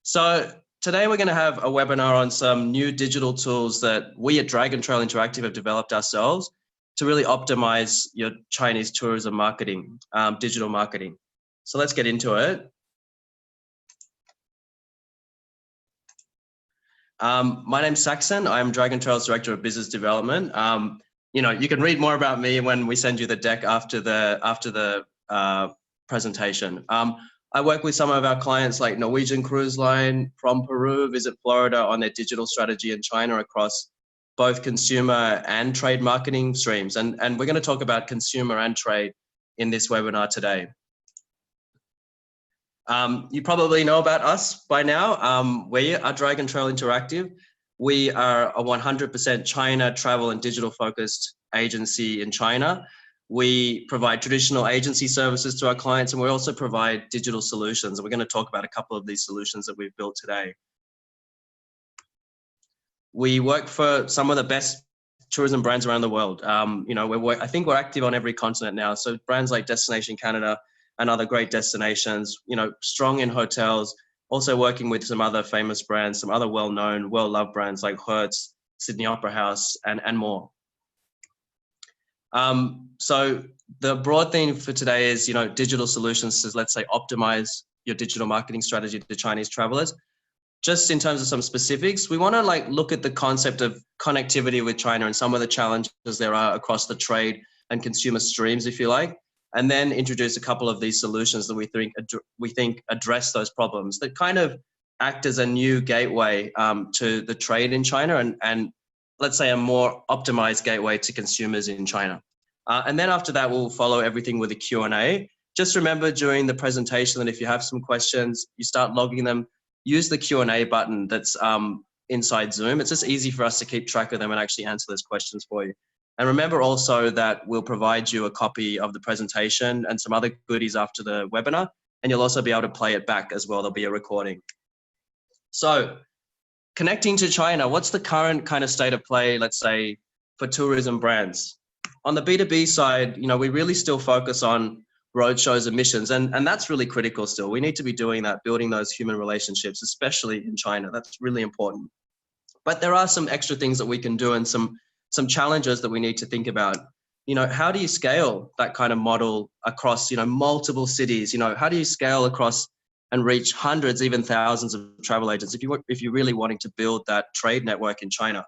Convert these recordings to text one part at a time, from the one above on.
So today we're going to have a webinar on some new digital tools that we at Dragon Trail Interactive have developed ourselves to really optimize your Chinese tourism marketing, digital marketing. So let's get into it. My name's Saxon. I'm Dragon Trail's Director of Business Development. You can read more about me when we send you the deck after the presentation. I work with some of our clients like Norwegian Cruise Line from Peru, Visit Florida on their digital strategy in China across both consumer and trade marketing streams. And we're going to talk about consumer and trade in this webinar today. You probably know about us by now. We are Dragon Trail Interactive. We are a 100% China travel and digital focused agency in China. We provide traditional agency services to our clients, and we also provide digital solutions. And we're going to talk about a couple of these solutions that we've built today. We work for some of the best tourism brands around the world. I think we're active on every continent now. So brands like Destination Canada and other great destinations, strong in hotels, also working with some other famous brands, some other well-known, well-loved brands like Hertz, Sydney Opera House, and more. So the broad theme for today is, digital solutions to, let's say, optimize your digital marketing strategy to Chinese travelers. Just in terms of some specifics, we want to look at the concept of connectivity with China and some of the challenges there are across the trade and consumer streams, if you like, and then introduce a couple of these solutions that we think address those problems that kind of act as a new gateway to the trade in China and let's say a more optimized gateway to consumers in China. And then after that, we'll follow everything with a Q&A. Just remember during the presentation that if you have some questions, you start logging them, use the Q&A button that's inside Zoom. It's just easy for us to keep track of them and actually answer those questions for you. And remember also that we'll provide you a copy of the presentation and some other goodies after the webinar, and you'll also be able to play it back as well. There'll be a recording. So connecting to China, what's the current kind of state of play, let's say, for tourism brands? On the B2B side, we really still focus on roadshows and missions, and that's really critical still. We need to be doing that, building those human relationships, especially in China. That's really important. But there are some extra things that we can do and some challenges that we need to think about. How do you scale that kind of model across, multiple cities? How do you scale across and reach hundreds, even thousands of travel agents if you're really wanting to build that trade network in China?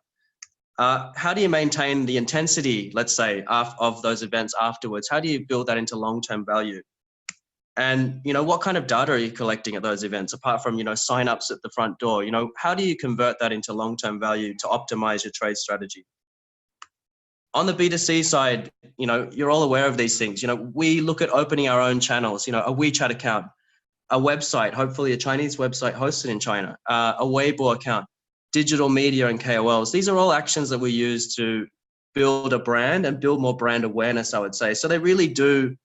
How do you maintain the intensity, let's say, of those events afterwards? How do you build that into long-term value? And, what kind of data are you collecting at those events, apart from, sign-ups at the front door? How do you convert that into long-term value to optimize your trade strategy? On the B2C side, you're all aware of these things. We look at opening our own channels, a WeChat account, a website, hopefully a Chinese website hosted in China, a Weibo account, digital media and KOLs. These are all actions that we use to build a brand and build more brand awareness, I would say. So they really do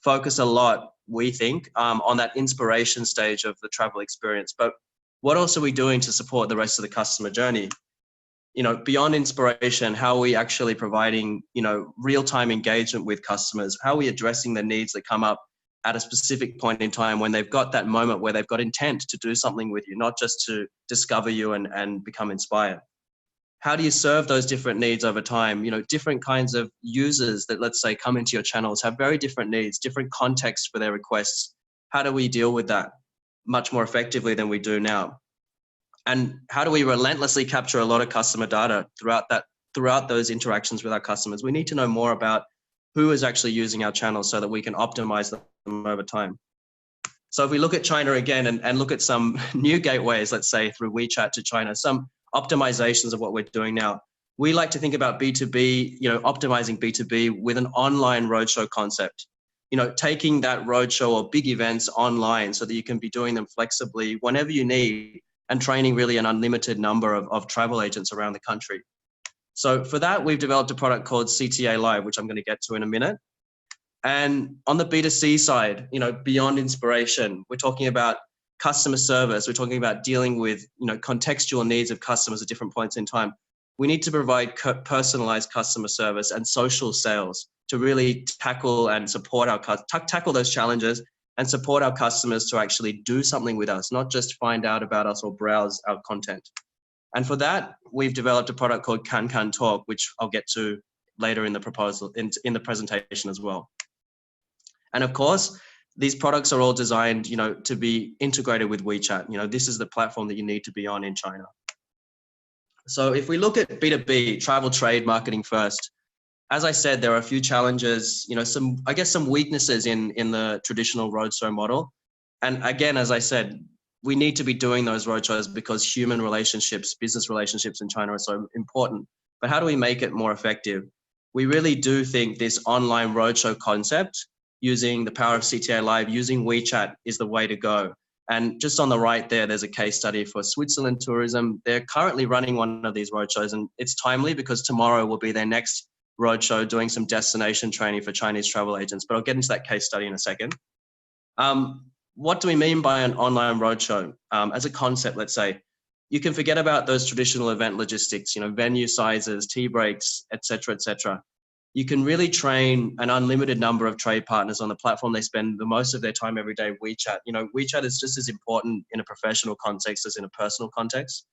focus a lot, we think, on that inspiration stage of the travel experience. But what else are we doing to support the rest of the customer journey? Beyond inspiration, how are we actually providing, real-time engagement with customers? How are we addressing the needs that come up at a specific point in time when they've got that moment where they've got intent to do something with you, not just to discover you and become inspired? How do you serve those different needs over time? Different kinds of users that, let's say, come into your channels have very different needs, different contexts for their requests. How do we deal with that much more effectively than we do now? And how do we relentlessly capture a lot of customer data throughout those interactions with our customers? We need to know more about who is actually using our channels so that we can optimize them over time. So if we look at China again and look at some new gateways, let's say through WeChat to China, some optimizations of what we're doing now. We like to think about B2B, optimizing B2B with an online roadshow concept. Taking that roadshow or big events online so that you can be doing them flexibly whenever you need, and training really an unlimited number of travel agents around the country. So for that, we've developed a product called CTA Live, which I'm going to get to in a minute. And on the B2C side, beyond inspiration, we're talking about customer service. We're talking about dealing with, contextual needs of customers at different points in time. We need to provide personalized customer service and social sales to really tackle and support tackle those challenges and support our customers to actually do something with us, not just find out about us or browse our content. And for that, we've developed a product called Kankan Talk, which I'll get to later in the proposal, in the presentation as well. And of course, these products are all designed, to be integrated with WeChat. This is the platform that you need to be on in China. So if we look at B2B, travel trade marketing first, as I said, there are a few challenges, some weaknesses in the traditional roadshow model. And again, as I said, we need to be doing those roadshows because human relationships, business relationships in China are so important. But how do we make it more effective? We really do think this online roadshow concept, using the power of CTA Live, using WeChat, is the way to go. And just on the right there's a case study for Switzerland Tourism. They're currently running one of these roadshows, and it's timely because tomorrow will be their next roadshow doing some destination training for Chinese travel agents. But I'll get into that case study in a second. What do we mean by an online roadshow? As a concept, let's say, you can forget about those traditional event logistics, venue sizes, tea breaks, et cetera. You can really train an unlimited number of trade partners on the platform. They spend the most of their time every day WeChat. WeChat is just as important in a professional context as in a personal context.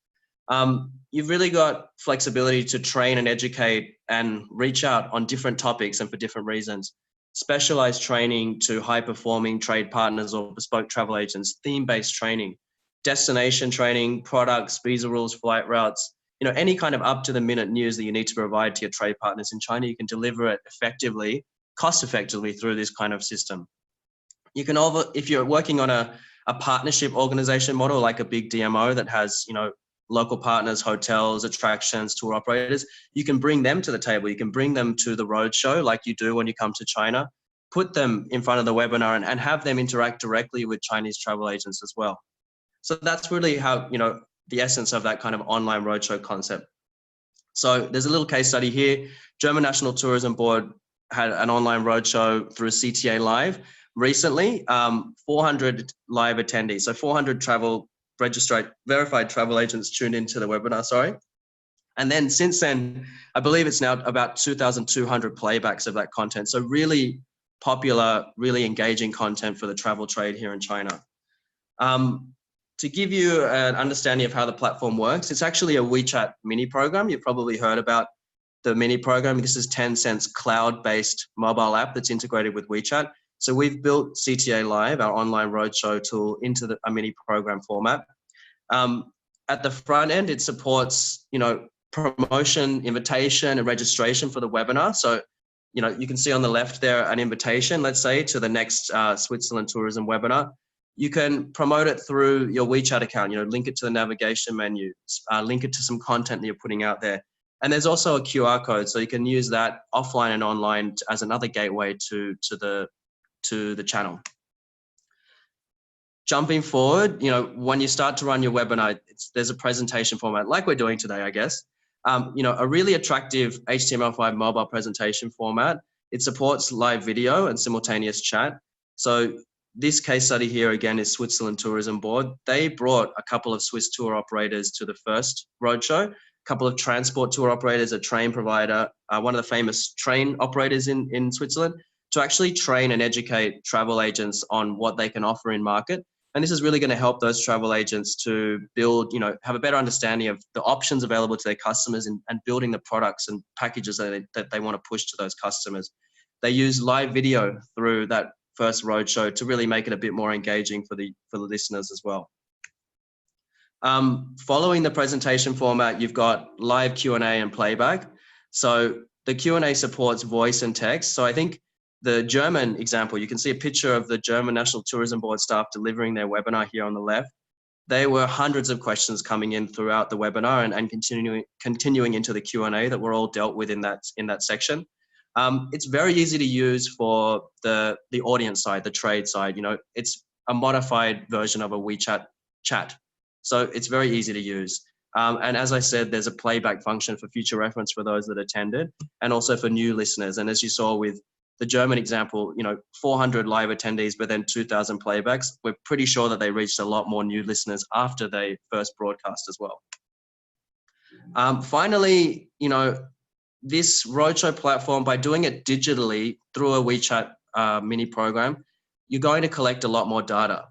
You've really got flexibility to train and educate and reach out on different topics and for different reasons. Specialized training to high-performing trade partners or bespoke travel agents, theme-based training, destination training, products, visa rules, flight routes, any kind of up-to-the-minute news that you need to provide to your trade partners in China, you can deliver it effectively, cost-effectively through this kind of system. You can, if you're working on a partnership organization model, like a big DMO that has, local partners, hotels, attractions, tour operators, you can bring them to the table. You can bring them to the roadshow like you do when you come to China, put them in front of the webinar and have them interact directly with Chinese travel agents as well. So that's really how, the essence of that kind of online roadshow concept. So there's a little case study here. German National Tourism Board had an online roadshow through CTA Live recently, 400 live attendees. So 400 verified travel agents tuned into the webinar, And then since then, I believe it's now about 2,200 playbacks of that content. So really popular, really engaging content for the travel trade here in China. To give you an understanding of how the platform works, it's actually a WeChat mini program. You've probably heard about the mini program. This is Tencent's cloud-based mobile app that's integrated with WeChat. So we've built CTA Live, our online roadshow tool, into a mini program format. At the front end, it supports, promotion, invitation, and registration for the webinar. So, you can see on the left there an invitation, let's say, to the next Switzerland Tourism webinar. You can promote it through your WeChat account, link it to the navigation menu, link it to some content that you're putting out there. And there's also a QR code, so you can use that offline and online as another gateway to the channel. Jumping forward, when you start to run your webinar, there's a presentation format like we're doing today, I guess. A really attractive HTML5 mobile presentation format. It supports live video and simultaneous chat. So this case study here again is Switzerland Tourism Board. They brought a couple of Swiss tour operators to the first roadshow, a couple of transport tour operators, a train provider, one of the famous train operators in Switzerland, to actually train and educate travel agents on what they can offer in market. And this is really going to help those travel agents to build, have a better understanding of the options available to their customers and building the products and packages that they want to push to those customers. They use live video through that first roadshow to really make it a bit more engaging for the listeners as well. Following the presentation format, you've got live Q&A and playback. So the Q&A supports voice and text. So I think the German example, you can see a picture of the German National Tourism Board staff delivering their webinar here on the left. There were hundreds of questions coming in throughout the webinar and continuing into the Q&A that were all dealt with in that section. It's very easy to use for the audience side, the trade side. It's a modified version of a WeChat chat. So it's very easy to use. And as I said, there's a playback function for future reference for those that attended and also for new listeners. And as you saw with the German example, 400 live attendees, but then 2,000 playbacks. We're pretty sure that they reached a lot more new listeners after they first broadcast as well. Finally, this roadshow platform, by doing it digitally through a WeChat mini program, you're going to collect a lot more data.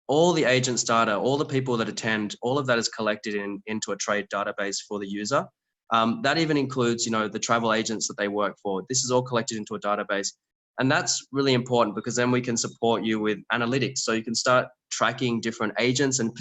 All the agents' data, all the people that attend, all of that is collected into a trade database for the user. That even includes, the travel agents that they work for. This is all collected into a database. And that's really important because then we can support you with analytics. So you can start tracking different agents and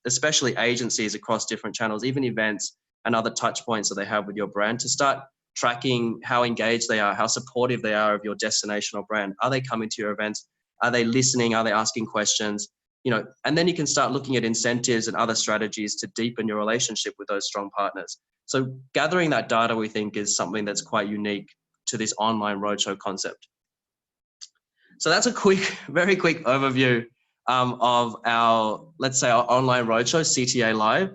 especially agencies across different channels, even events and other touch points that they have with your brand, to start tracking how engaged they are, how supportive they are of your destination or brand. Are they coming to your events? Are they listening? Are they asking questions? And then you can start looking at incentives and other strategies to deepen your relationship with those strong partners. So gathering that data, we think, is something that's quite unique to this online roadshow concept. So that's a very quick overview of our, let's say, our online roadshow, CTA Live.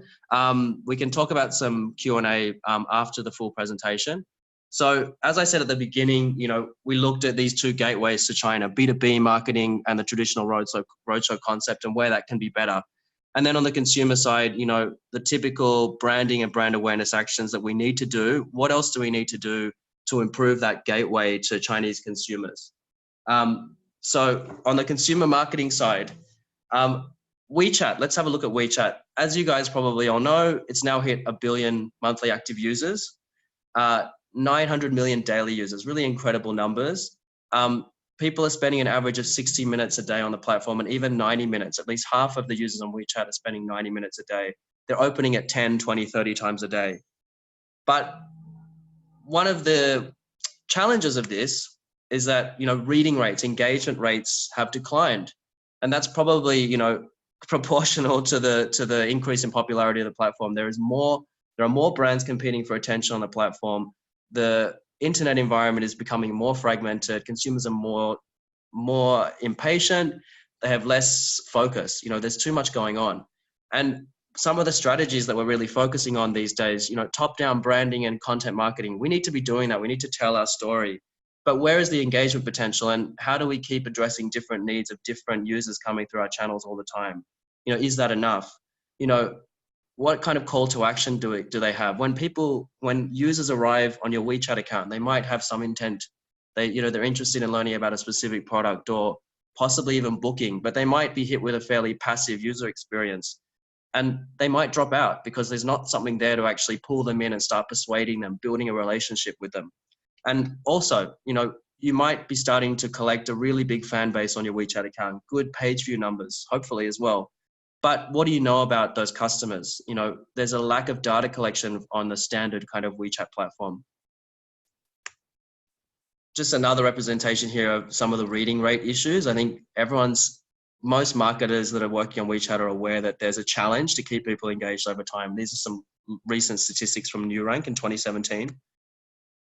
We can talk about some Q&A after the full presentation. So as I said at the beginning, we looked at these two gateways to China, B2B marketing and the traditional roadshow concept and where that can be better. And then on the consumer side, the typical branding and brand awareness actions that we need to do. What else do we need to do to improve that gateway to Chinese consumers? So on the consumer marketing side, WeChat, let's have a look at WeChat. As you guys probably all know, it's now hit 1 billion monthly active users, 900 million daily users, really incredible numbers. People are spending an average of 60 minutes a day on the platform, and even 90 minutes. At least half of the users on WeChat are spending 90 minutes a day. They're opening it 10, 20, 30 times a day. But one of the challenges of this is that, reading rates, engagement rates have declined. And that's probably, proportional to the increase in popularity of the platform. There are more brands competing for attention on the platform. The internet environment is becoming more fragmented. Consumers are more impatient. They have less focus. There's too much going on. And some of the strategies that we're really focusing on these days, top-down branding and content marketing, we need to be doing that. We need to tell our story. But where is the engagement potential, and how do we keep addressing different needs of different users coming through our channels all the time? Is that enough? What kind of call to action do they have? When users arrive on your WeChat account, they might have some intent. They're interested in learning about a specific product or possibly even booking, but they might be hit with a fairly passive user experience. And they might drop out because there's not something there to actually pull them in and start persuading them, building a relationship with them. And also, you might be starting to collect a really big fan base on your WeChat account, good page view numbers, hopefully as well. But what do you know about those customers? There's a lack of data collection on the standard kind of WeChat platform. Just another representation here of some of the reading rate issues. I think most marketers that are working on WeChat are aware that there's a challenge to keep people engaged over time. These are some recent statistics from New Rank in 2017.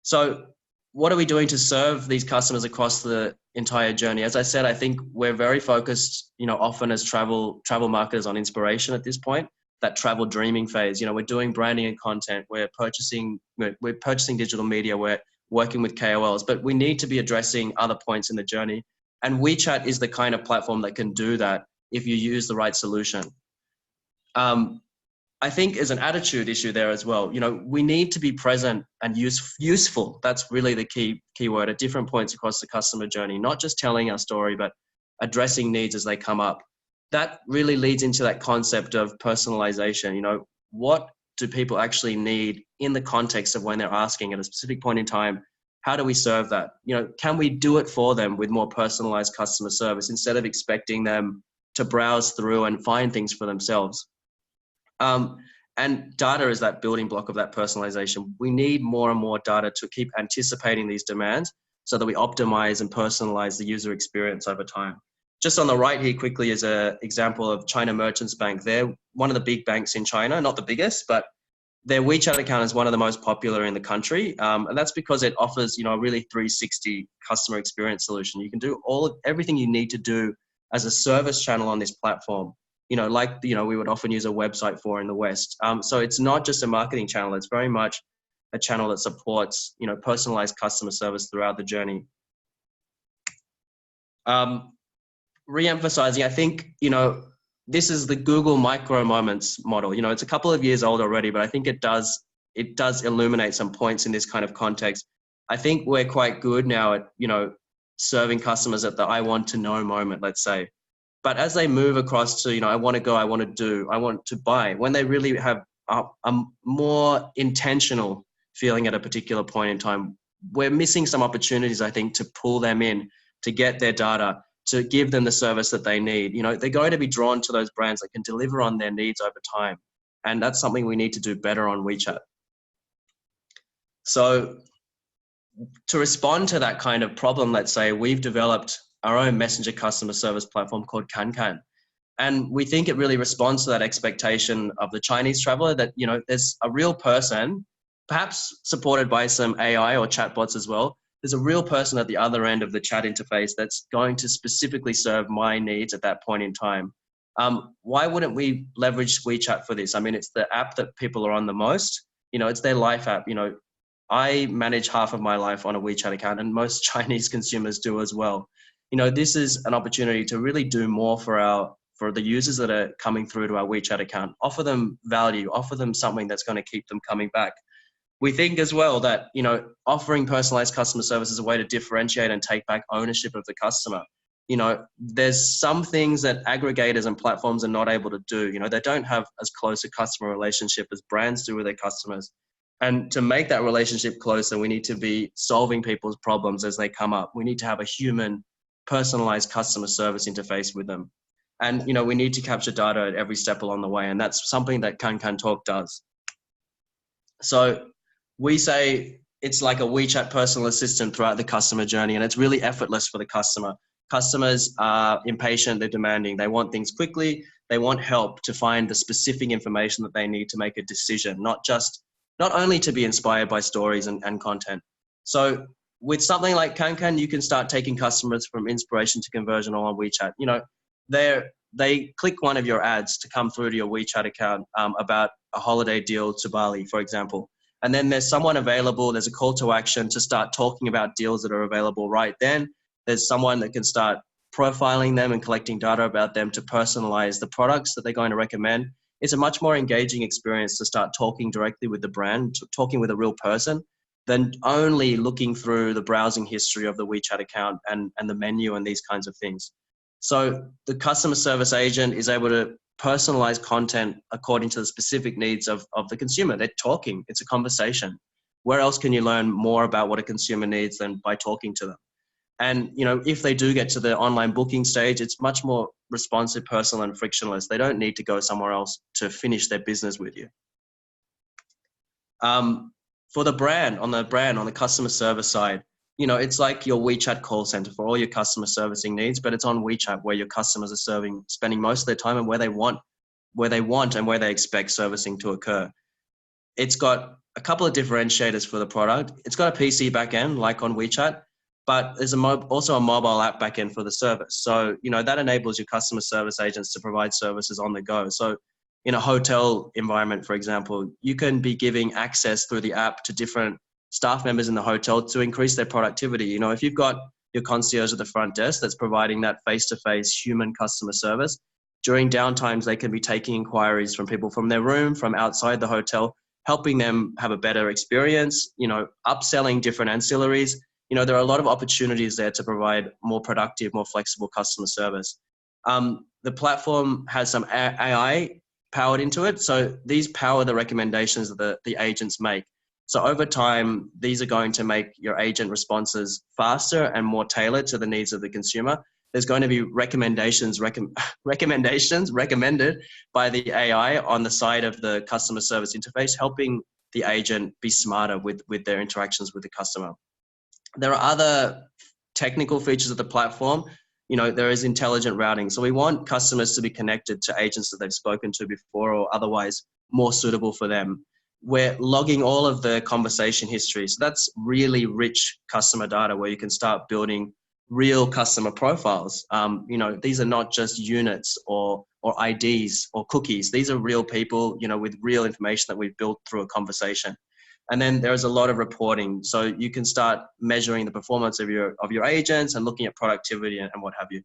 So what are we doing to serve these customers across the entire journey? As I said, I think we're very focused, often as travel marketers on inspiration at this point, that travel dreaming phase. We're doing branding and content. We're purchasing digital media. We're working with KOLs, but we need to be addressing other points in the journey. And WeChat is the kind of platform that can do that if you use the right solution. I think is an attitude issue there as well. We need to be present and useful. That's really the key word at different points across the customer journey, not just telling our story, but addressing needs as they come up. That really leads into that concept of personalization. What do people actually need in the context of when they're asking at a specific point in time? How do we serve that? Can we do it for them with more personalized customer service instead of expecting them to browse through and find things for themselves? And data is that building block of that personalization. We need more and more data to keep anticipating these demands so that we optimize and personalize the user experience over time. Just on the right here quickly is an example of China Merchants Bank. They're one of the big banks in China, not the biggest, but their WeChat account is one of the most popular in the country. And that's because it offers, a really 360 customer experience solution. You can do everything you need to do as a service channel on this platform. We would often use a website for in the West. So it's not just a marketing channel. It's very much a channel that supports, personalized customer service throughout the journey. Re-emphasizing, I think, this is the Google micro moments model. It's a couple of years old already, but I think it does illuminate some points in this kind of context. I think we're quite good now at, serving customers at the I want to know moment, let's say. But as they move across to, I want to go, I want to do, I want to buy, when they really have a more intentional feeling at a particular point in time, we're missing some opportunities, I think, to pull them in, to get their data, to give them the service that they need. They're going to be drawn to those brands that can deliver on their needs over time. And that's something we need to do better on WeChat. So to respond to that kind of problem, let's say, we've developed our own messenger customer service platform called Kankan. And we think it really responds to that expectation of the Chinese traveler that, there's a real person, perhaps supported by some AI or chatbots as well. There's a real person at the other end of the chat interface that's going to specifically serve my needs at that point in time. Why wouldn't we leverage WeChat for this? I mean, it's the app that people are on the most. It's their life app. I manage half of my life on a WeChat account, and most Chinese consumers do as well. This is an opportunity to really do more for the users that are coming through to our WeChat account. Offer them value, offer them something that's going to keep them coming back. We think as well that, offering personalized customer service is a way to differentiate and take back ownership of the customer. There's some things that aggregators and platforms are not able to do. They don't have as close a customer relationship as brands do with their customers. And to make that relationship closer, we need to be solving people's problems as they come up. We need to have a human, personalized customer service interface with them. And, we need to capture data at every step along the way. And that's something that Kankan Talk does. So we say it's like a WeChat personal assistant throughout the customer journey, and it's really effortless for the customer. Customers are impatient, they're demanding, they want things quickly, they want help to find the specific information that they need to make a decision, not only to be inspired by stories and content. So with something like Kankan, you can start taking customers from inspiration to conversion all on WeChat. They click one of your ads to come through to your WeChat account about a holiday deal to Bali, for example. And then there's someone available, there's a call to action to start talking about deals that are available right then. There's someone that can start profiling them and collecting data about them to personalize the products that they're going to recommend. It's a much more engaging experience to start talking directly with the brand, talking with a real person, than only looking through the browsing history of the WeChat account and the menu and these kinds of things. So the customer service agent is able to personalize content according to the specific needs of the consumer. They're talking, it's a conversation. Where else can you learn more about what a consumer needs than by talking to them? And, if they do get to the online booking stage, it's much more responsive, personal, and frictionless. They don't need to go somewhere else to finish their business with you. For the brand, on the customer service side, it's like your WeChat call center for all your customer servicing needs, but it's on WeChat where your customers are spending most of their time and where they want and where they expect servicing to occur. It's got a couple of differentiators for the product. It's got a PC backend like on WeChat, but there's also a mobile app backend for the service. So, that enables your customer service agents to provide services on the go. So in a hotel environment, for example, you can be giving access through the app to different staff members in the hotel to increase their productivity. If you've got your concierge at the front desk that's providing that face-to-face human customer service, during downtimes, they can be taking inquiries from people from their room, from outside the hotel, helping them have a better experience, upselling different ancillaries. There are a lot of opportunities there to provide more productive, more flexible customer service. The platform has some AI powered into it. So these power the recommendations that the agents make. So over time, these are going to make your agent responses faster and more tailored to the needs of the consumer. There's going to be recommendations recommended by the AI on the side of the customer service interface, helping the agent be smarter with their interactions with the customer. There are other technical features of the platform. There is intelligent routing. So we want customers to be connected to agents that they've spoken to before or otherwise more suitable for them. We're logging all of the conversation history. So that's really rich customer data where you can start building real customer profiles. These are not just units or IDs or cookies. These are real people, with real information that we've built through a conversation. And then there's a lot of reporting. So you can start measuring the performance of your agents and looking at productivity and what have you.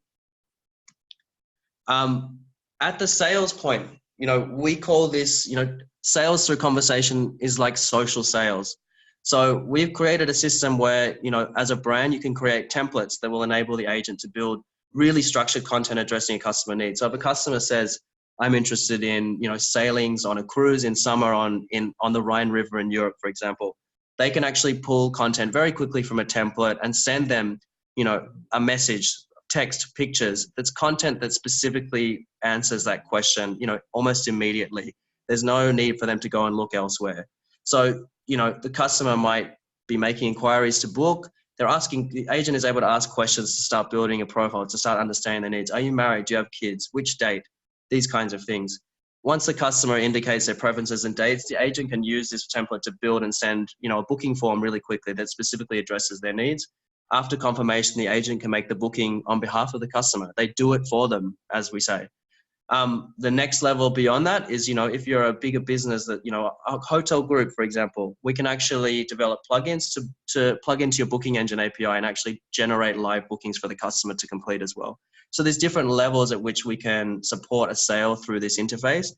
At the sales point, we call this, sales through conversation is like social sales. So we've created a system where, you know, as a brand, you can create templates that will enable the agent to build really structured content addressing a customer needs. So if a customer says, I'm interested in, you know, sailings on a cruise in summer on the Rhine River in Europe, for example, they can actually pull content very quickly from a template and send them, you know, a message, text, pictures, that's content that specifically answers that question, you know, almost immediately. There's no need for them to go and look elsewhere. So, you know, the customer might be making inquiries to book. The agent is able to ask questions to start building a profile, to start understanding their needs. Are you married? Do you have kids? Which date? These kinds of things. Once the customer indicates their preferences and dates, the agent can use this template to build and send, you know, a booking form really quickly that specifically addresses their needs. After confirmation, the agent can make the booking on behalf of the customer. They do it for them, as we say. The next level beyond that is, you know, if you're a bigger business that, you know, a hotel group, for example, we can actually develop plugins to plug into your booking engine API and actually generate live bookings for the customer to complete as well. So there's different levels at which we can support a sale through this interface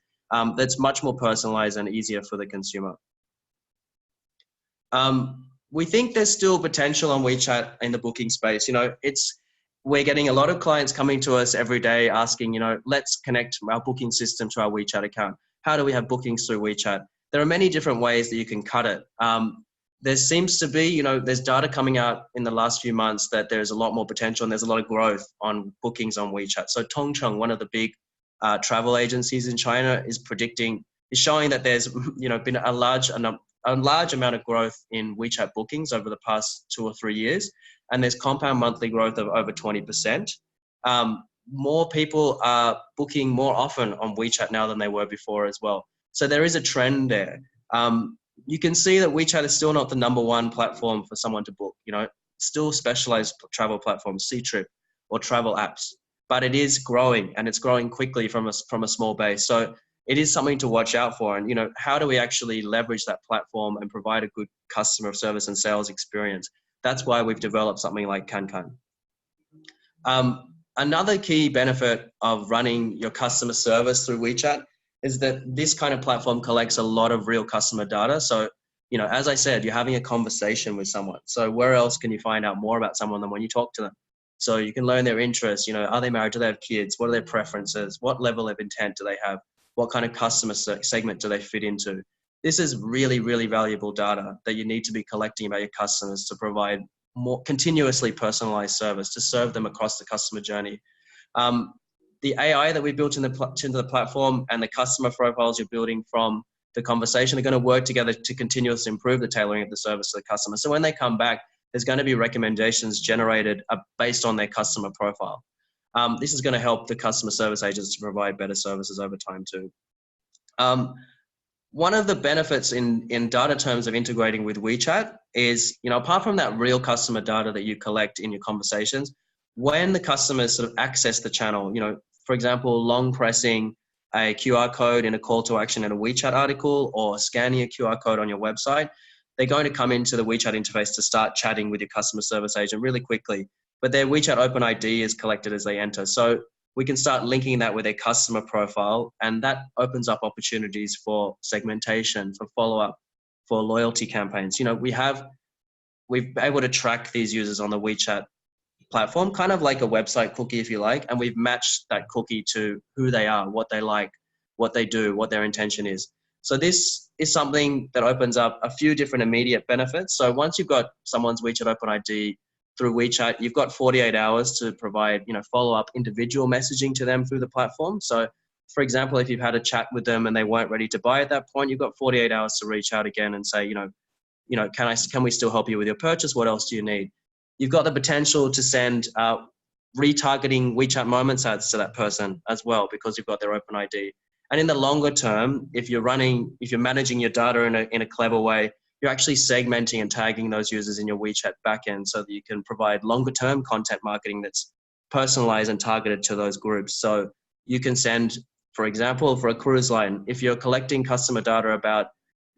that's much more personalized and easier for the consumer. We think there's still potential on WeChat in the booking space. You know, we're getting a lot of clients coming to us every day asking, you know, let's connect our booking system to our WeChat account. How do we have bookings through WeChat? There are many different ways that you can cut it. There seems to be, you know, there's data coming out in the last few months that there's a lot more potential and there's a lot of growth on bookings on WeChat. So Tongcheng, one of the big travel agencies in China, is showing that there's, you know, been a large amount of growth in WeChat bookings over the past 2 or 3 years. And there's compound monthly growth of over 20%. More people are booking more often on WeChat now than they were before as well. So there is a trend there. You can see that WeChat is still not the #1 platform for someone to book, you know, still specialized travel platforms, Ctrip or travel apps, but it is growing and it's growing quickly from a small base. So it is something to watch out for. And, you know, how do we actually leverage that platform and provide a good customer service and sales experience? That's why we've developed something like Kankan. Another key benefit of running your customer service through WeChat is that this kind of platform collects a lot of real customer data. So, you know, as I said, you're having a conversation with someone. So where else can you find out more about someone than when you talk to them? So you can learn their interests, you know, are they married? Do they have kids? What are their preferences? What level of intent do they have? What kind of customer segment do they fit into? This is really, really valuable data that you need to be collecting about your customers to provide more continuously personalized service to serve them across the customer journey. The AI that we built into the platform and the customer profiles you're building from the conversation are going to work together to continuously improve the tailoring of the service to the customer. So when they come back, there's going to be recommendations generated based on their customer profile. This is going to help the customer service agents to provide better services over time too. One of the benefits in data terms of integrating with WeChat is, you know, apart from that real customer data that you collect in your conversations, when the customers sort of access the channel, you know, for example, long pressing a QR code in a call to action in a WeChat article or scanning a QR code on your website, they're going to come into the WeChat interface to start chatting with your customer service agent really quickly. But their WeChat Open ID is collected as they enter. So we can start linking that with a customer profile, and that opens up opportunities for segmentation, for follow-up, for loyalty campaigns. You know, we've been able to track these users on the WeChat platform, kind of like a website cookie, if you like, and we've matched that cookie to who they are, what they like, what they do, what their intention is. So this is something that opens up a few different immediate benefits. So once you've got someone's WeChat Open ID through WeChat, you've got 48 hours to provide, you know, follow-up individual messaging to them through the platform. So for example, if you've had a chat with them and they weren't ready to buy at that point, you've got 48 hours to reach out again and say, you know, can we still help you with your purchase? What else do you need? You've got the potential to send retargeting WeChat Moments ads to that person as well, because you've got their Open ID. And in the longer term, if you're managing your data in a clever way, you're actually segmenting and tagging those users in your WeChat backend so that you can provide longer term content marketing that's personalized and targeted to those groups. So you can send, for example, for a cruise line, if you're collecting customer data about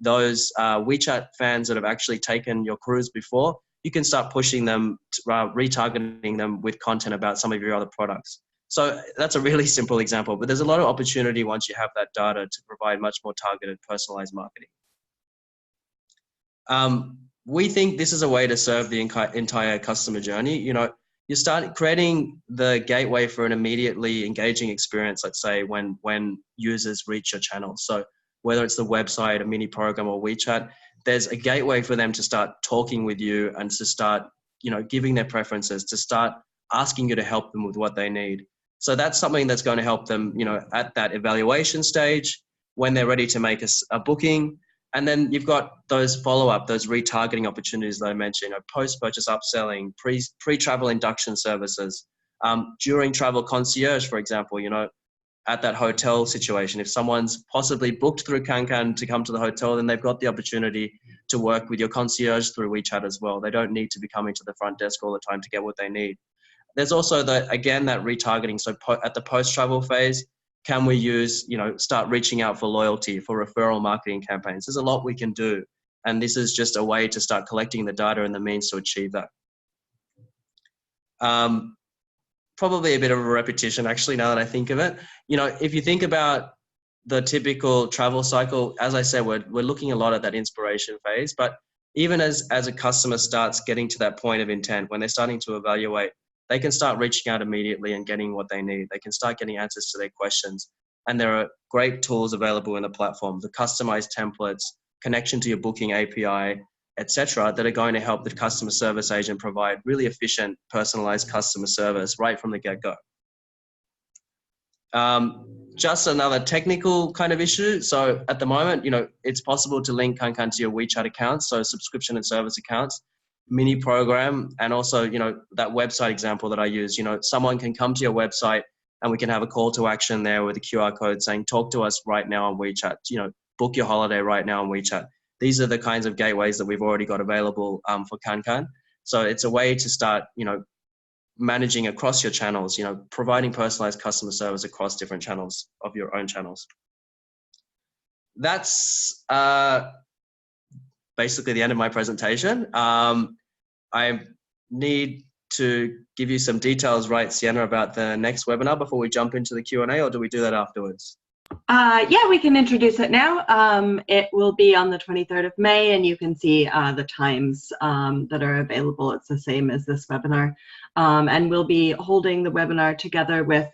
those WeChat fans that have actually taken your cruise before, you can start pushing them, retargeting them with content about some of your other products. So that's a really simple example, but there's a lot of opportunity once you have that data to provide much more targeted, personalized marketing. we think this is a way to serve the entire customer journey. You start creating the gateway for an immediately engaging experience, let's say when users reach your channel. So whether it's the website, a mini program, or WeChat, there's a gateway for them to start talking with you and to start, giving their preferences, to start asking you to help them with what they need. So that's something that's going to help them, at that evaluation stage, when they're ready to make a booking. And then you've got those follow-up, those retargeting opportunities that I mentioned, post-purchase upselling, pre-travel induction services, during travel concierge, for example, at that hotel situation. If someone's possibly booked through Kankan to come to the hotel, then they've got the opportunity to work with your concierge through WeChat as well. They don't need to be coming to the front desk all the time to get what they need. There's also that retargeting. So at the post-travel phase, can we use, start reaching out for loyalty, for referral marketing campaigns? There's a lot we can do. And this is just a way to start collecting the data and the means to achieve that. Probably a bit of a repetition, actually, now that I think of it. If you think about the typical travel cycle, as I said, we're looking a lot at that inspiration phase. But even as a customer starts getting to that point of intent, when they're starting to evaluate, they can start reaching out immediately and getting what they need. They can start getting answers to their questions. And there are great tools available in the platform, the customized templates, connection to your booking API, etc., that are going to help the customer service agent provide really efficient, personalized customer service right from the get-go. Just another technical kind of issue. So at the moment, it's possible to link Kankan to your WeChat accounts, so subscription and service accounts, mini program, and also, that website example that I use, someone can come to your website and we can have a call to action there with a QR code saying, talk to us right now on WeChat, book your holiday right now on WeChat. These are the kinds of gateways that we've already got available for Kankan. So it's a way to start, managing across your channels, providing personalized customer service across different channels of your own channels. That's basically the end of my presentation. I need to give you some details, right, Sienna, about the next webinar before we jump into the Q&A, or do we do that afterwards? Yeah, we can introduce it now. It will be on the 23rd of May, and you can see the times that are available. It's the same as this webinar. And we'll be holding the webinar together with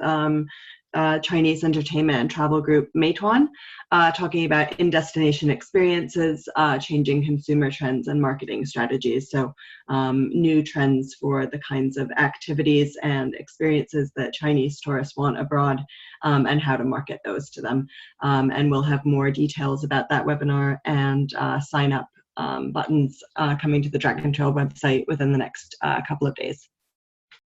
Chinese entertainment and travel group Meituan, talking about in-destination experiences, changing consumer trends and marketing strategies. So new trends for the kinds of activities and experiences that Chinese tourists want abroad, and how to market those to them. And we'll have more details about that webinar and sign up buttons coming to the Dragon Trail website within the next couple of days.